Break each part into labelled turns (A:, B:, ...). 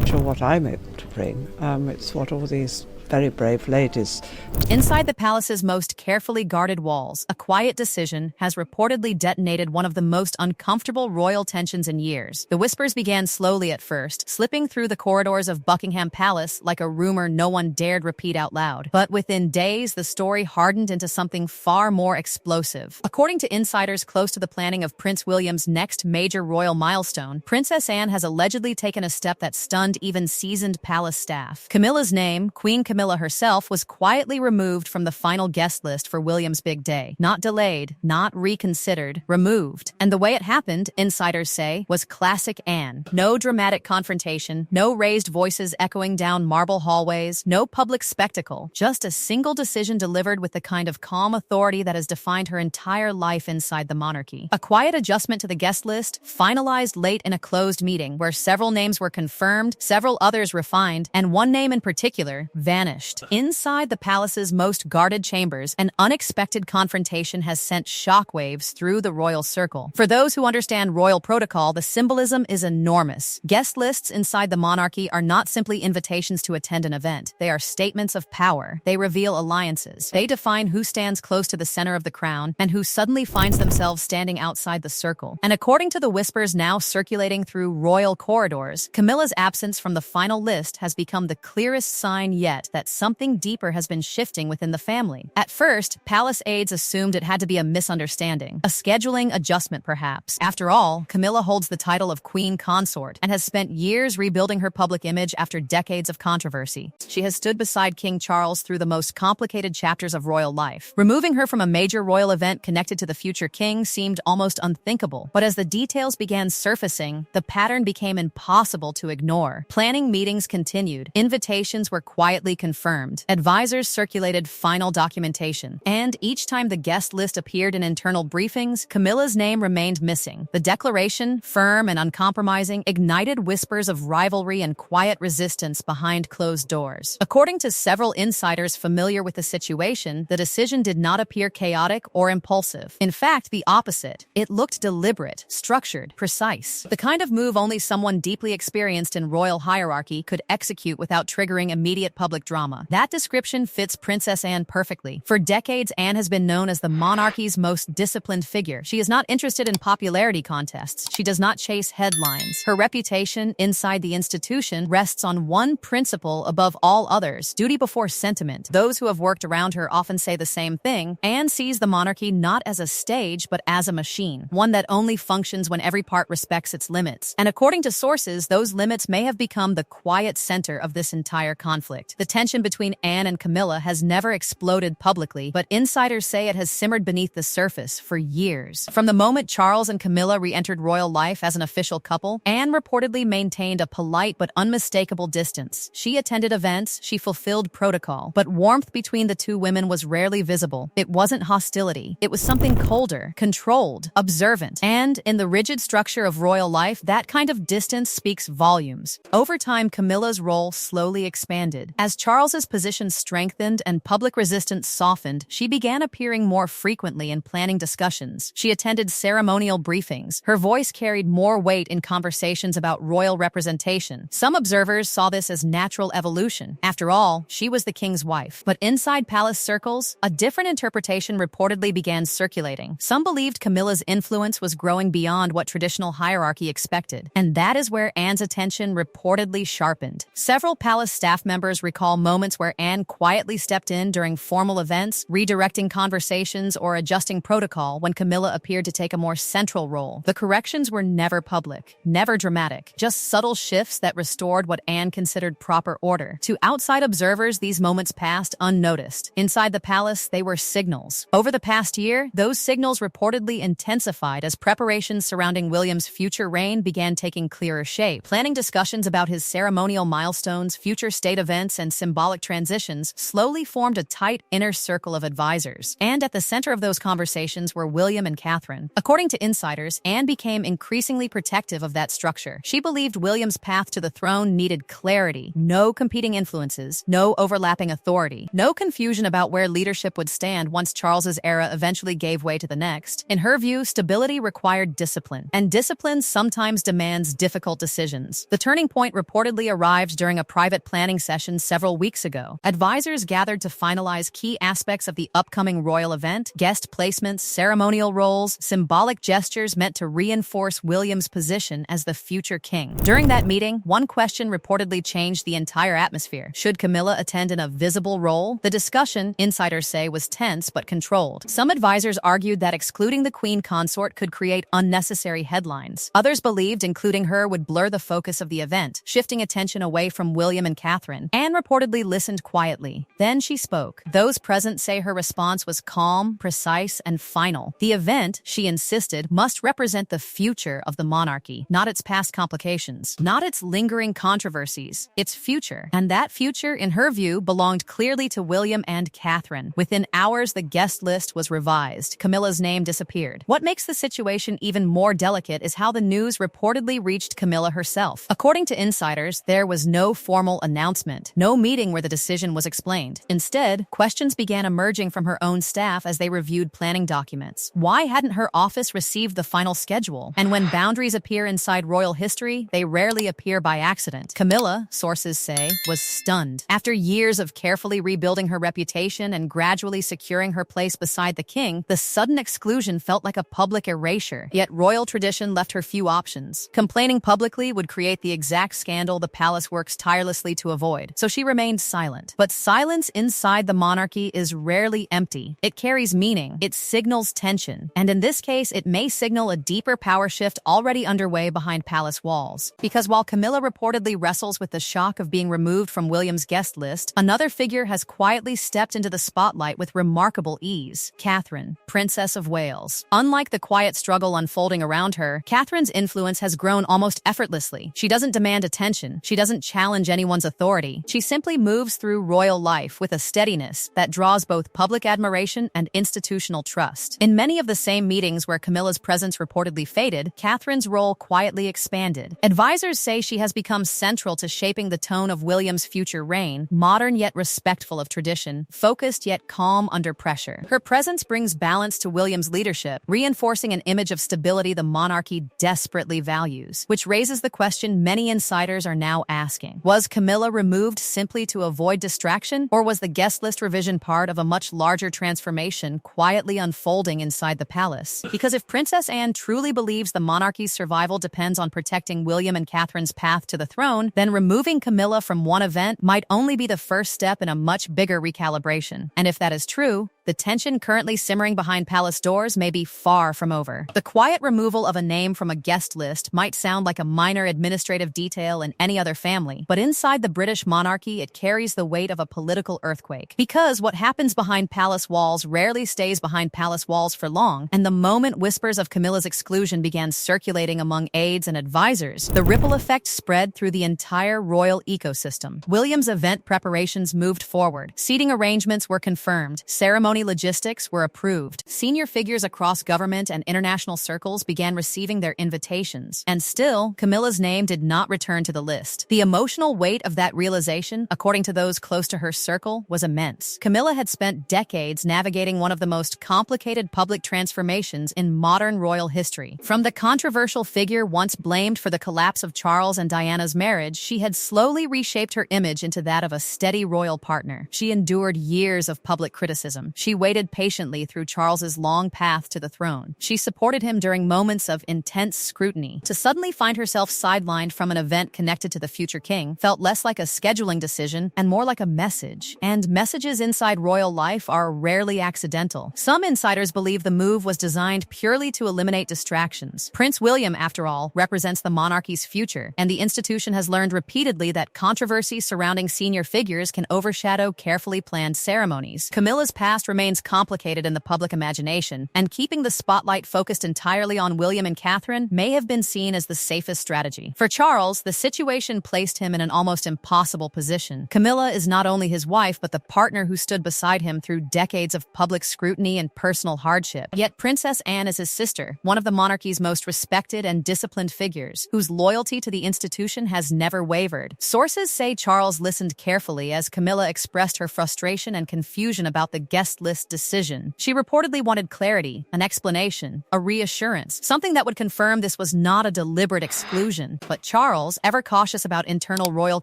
A: sure what I'm able to bring. It's what all these very brave ladies.
B: Inside the palace's most carefully guarded walls, a quiet decision has reportedly detonated one of the most uncomfortable royal tensions in years. The whispers began slowly at first, slipping through the corridors of Buckingham Palace like a rumor no one dared repeat out loud. But within days, the story hardened into something far more explosive. According to insiders close to the planning of Prince William's next major royal milestone, Princess Anne has allegedly taken a step that stunned even seasoned palace staff. Camilla's name, Queen Camilla herself, was quietly removed from the final guest list for William's big day. Not delayed, not reconsidered, removed. And the way it happened, insiders say, was classic Anne. No dramatic confrontation, no raised voices echoing down marble hallways, no public spectacle, just a single decision delivered with the kind of calm authority that has defined her entire life inside the monarchy. A quiet adjustment to the guest list, finalized late in a closed meeting where several names were confirmed, several others refined, and one name in particular vanished. Inside the palace's most guarded chambers, an unexpected confrontation has sent shockwaves through the royal circle. For those who understand royal protocol, the symbolism is enormous. Guest lists inside the monarchy are not simply invitations to attend an event. They are statements of power. They reveal alliances. They define who stands close to the center of the crown and who suddenly finds themselves standing outside the circle. And according to the whispers now circulating through royal corridors, Camilla's absence from the final list has become the clearest sign yet that something deeper has been shifting within the family. At first, palace aides assumed it had to be a misunderstanding, a scheduling adjustment perhaps. After all, Camilla holds the title of Queen Consort and has spent years rebuilding her public image after decades of controversy. She has stood beside King Charles through the most complicated chapters of royal life. Removing her from a major royal event connected to the future king seemed almost unthinkable, but as the details began surfacing, the pattern became impossible to ignore. Planning meetings continued, invitations were quietly confirmed, advisors circulated final documentation, and each time the guest list appeared in internal briefings, Camilla's name remained missing. The declaration, firm and uncompromising, ignited whispers of rivalry and quiet resistance behind closed doors. According to several insiders familiar with the situation, the decision did not appear chaotic or impulsive. In fact, the opposite. It looked deliberate, structured, precise. The kind of move only someone deeply experienced in royal hierarchy could execute without triggering immediate public drama. That description fits Princess Anne perfectly. For decades, Anne has been known as the monarchy's most disciplined figure. She is not interested in popularity contests. She does not chase headlines. Her reputation inside the institution rests on one principle above all others: duty before sentiment. Those who have worked around her often say the same thing. Anne sees the monarchy not as a stage, but as a machine, one that only functions when every part respects its limits. And according to sources, those limits may have become the quiet center of this entire conflict. The tension between Anne and Camilla has never exploded publicly, but insiders say it has simmered beneath the surface for years. From the moment Charles and Camilla re-entered royal life as an official couple, Anne reportedly maintained a polite but unmistakable distance. She attended events, she fulfilled protocol, but warmth between the two women was rarely visible. It wasn't hostility. It was something colder, controlled, observant. And in the rigid structure of royal life, that kind of distance speaks volumes. Over time, Camilla's role slowly expanded. As Charles's position strengthened and public resistance softened, she began appearing more frequently in planning discussions. She attended ceremonial briefings. Her voice carried more weight in conversations about royal representation. Some observers saw this as natural evolution. After all, she was the king's wife. But inside palace circles, a different interpretation reportedly began circulating. Some believed Camilla's influence was growing beyond what traditional hierarchy expected, and that is where Anne's attention reportedly sharpened. Several palace staff members recall moments where Anne quietly stepped in during formal events, redirecting conversations or adjusting protocol when Camilla appeared to take a more central role. The corrections were never public, never dramatic, just subtle shifts that restored what Anne considered proper order. To outside observers, these moments passed unnoticed. Inside the palace, they were signals. Over the past year, those signals reportedly intensified as preparations surrounding William's future reign began taking clearer shape. Planning discussions about his ceremonial milestones, future state events, and symbolic transitions slowly formed a tight inner circle of advisors. And at the center of those conversations were William and Catherine. According to insiders, Anne became increasingly protective of that structure. She believed William's path to the throne needed clarity, no competing influences, no overlapping authority, no confusion about where leadership would stand once Charles's era eventually gave way to the next. In her view, stability required discipline, and discipline sometimes demands difficult decisions. The turning point reportedly arrived during a private planning session several weeks ago. Advisors gathered to finalize key aspects of the upcoming royal event: guest placements, ceremonial roles, symbolic gestures meant to reinforce William's position as the future king. During that meeting, one question reportedly changed the entire atmosphere. Should Camilla attend in a visible role? The discussion, insiders say, was tense but controlled. Some advisors argued that excluding the queen consort could create unnecessary headlines. Others believed including her would blur the focus of the event, shifting attention away from William and Catherine. Anne reportedly listened quietly. Then she spoke. Those present say her response was calm, precise, and final. The event, she insisted, must represent the future of the monarchy, not its past complications, not its lingering controversies, its future. And that future, in her view, belonged clearly to William and Catherine. Within hours, the guest list was revised. Camilla's name disappeared. What makes the situation even more delicate is how the news reportedly reached Camilla herself. According to insiders, there was no formal announcement, no meeting where the decision was explained. Instead, questions began emerging from her own staff as they reviewed planning documents. Why hadn't her office received the final schedule? And when boundaries appear inside royal history, they rarely appear by accident. Camilla, sources say, was stunned. After years of carefully rebuilding her reputation and gradually securing her place beside the king, the sudden exclusion felt like a public erasure. Yet royal tradition left her few options. Complaining publicly would create the exact scandal the palace works tirelessly to avoid, so she remained silent. But silence inside the monarchy is rarely empty. It carries meaning. It signals tension. And in this case, it may signal a deeper power shift already underway behind palace walls. Because while Camilla reportedly wrestles with the shock of being removed from William's guest list, another figure has quietly stepped into the spotlight with remarkable ease: Catherine, Princess of Wales. Unlike the quiet struggle unfolding around her, Catherine's influence has grown almost effortlessly. She doesn't demand attention. She doesn't challenge anyone's authority. She simply moves through royal life with a steadiness that draws both public admiration and institutional trust. In many of the same meetings where Camilla's presence reportedly faded, Catherine's role quietly expanded. Advisors say she has become central to shaping the tone of William's future reign, modern yet respectful of tradition, focused yet calm under pressure. Her presence brings balance to William's leadership, reinforcing an image of stability the monarchy desperately values, which raises the question many insiders are now asking. Was Camilla removed simply to avoid distraction, or was the guest list revision part of a much larger transformation quietly unfolding inside the palace? Because if Princess Anne truly believes the monarchy's survival depends on protecting William and Catherine's path to the throne, then removing Camilla from one event might only be the first step in a much bigger recalibration. And if that is true, the tension currently simmering behind palace doors may be far from over. The quiet removal of a name from a guest list might sound like a minor administrative detail in any other family, but inside the British monarchy, it carries the weight of a political earthquake. Because what happens behind palace walls rarely stays behind palace walls for long, and the moment whispers of Camilla's exclusion began circulating among aides and advisors, the ripple effect spread through the entire royal ecosystem. William's event preparations moved forward. Seating arrangements were confirmed. Ceremony logistics were approved. Senior figures across government and international circles began receiving their invitations. And still, Camilla's name did not return to the list. The emotional weight of that realization, according to those close to her circle, was immense. Camilla had spent decades navigating one of the most complicated public transformations in modern royal history. From the controversial figure once blamed for the collapse of Charles and Diana's marriage, she had slowly reshaped her image into that of a steady royal partner. She endured years of public criticism. She waited patiently through Charles's long path to the throne. She supported him during moments of intense scrutiny. To suddenly find herself sidelined from an event connected to the future king felt less like a scheduling decision and more like a message. And messages inside royal life are rarely accidental. Some insiders believe the move was designed purely to eliminate distractions. Prince William, after all, represents the monarchy's future, and the institution has learned repeatedly that controversies surrounding senior figures can overshadow carefully planned ceremonies. Camilla's past remains complicated in the public imagination, and keeping the spotlight focused entirely on William and Catherine may have been seen as the safest strategy. For Charles, the situation placed him in an almost impossible position. Camilla is not only his wife, but the partner who stood beside him through decades of public scrutiny and personal hardship. Yet Princess Anne is his sister, one of the monarchy's most respected and disciplined figures, whose loyalty to the institution has never wavered. Sources say Charles listened carefully as Camilla expressed her frustration and confusion about the guest list decision. She reportedly wanted clarity, an explanation, a reassurance, something that would confirm this was not a deliberate exclusion. But Charles, ever cautious about internal royal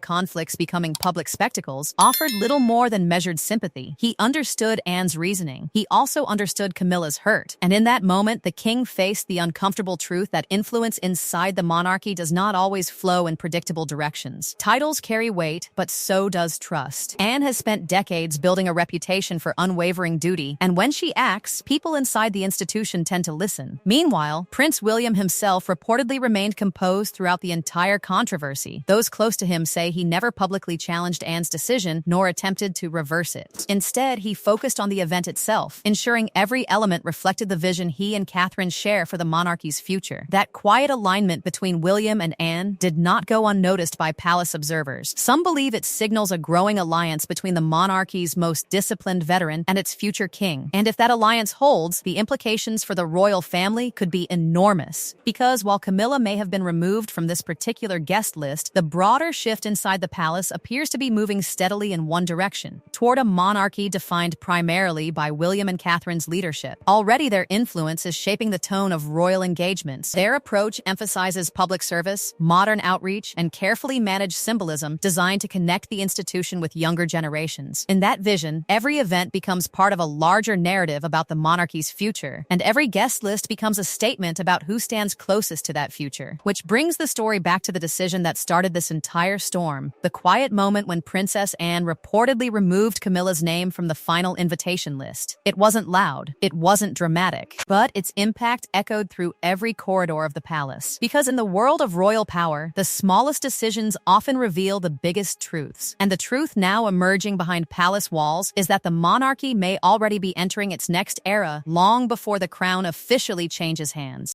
B: conflicts becoming public spectacles, offered little more than measured sympathy. He understood Anne's reasoning. He also understood Camilla's hurt. And in that moment, the king faced the uncomfortable truth that influence inside the monarchy does not always flow in predictable directions. Titles carry weight, but so does trust. Anne has spent decades building a reputation for unwavering duty, and when she acts, people inside the institution tend to listen. Meanwhile, Prince William himself reportedly remained composed throughout the entire controversy. Those close to him say he never publicly challenged Anne's decision, nor attempted to reverse it. Instead, he focused on the event itself, ensuring every element reflected the vision he and Catherine share for the monarchy's future. That quiet alignment between William and Anne did not go unnoticed by palace observers. Some believe it signals a growing alliance between the monarchy's most disciplined veteran and its future king. And if that alliance holds, the implications for the royal family could be enormous. Because while Camilla may have been removed from this particular guest list, the broader shift inside the palace appears to be moving steadily in one direction, toward a monarchy defined primarily by William and Catherine's leadership. Already their influence is shaping the tone of royal engagements. Their approach emphasizes public service, modern outreach, and carefully managed symbolism designed to connect the institution with younger generations. In that vision, every event becomes part of a larger narrative about the monarchy's future, and every guest list becomes a statement about who stands closest to that future. Which brings the story back to the decision that started this entire storm, the quiet moment when Princess Anne reportedly removed Camilla's name from the final invitation list. It wasn't loud, it wasn't dramatic, but its impact echoed through every corridor of the palace. Because in the world of royal power, the smallest decisions often reveal the biggest truths. And the truth now emerging behind palace walls is that the monarchy may already be entering its next era long before the crown officially changes hands.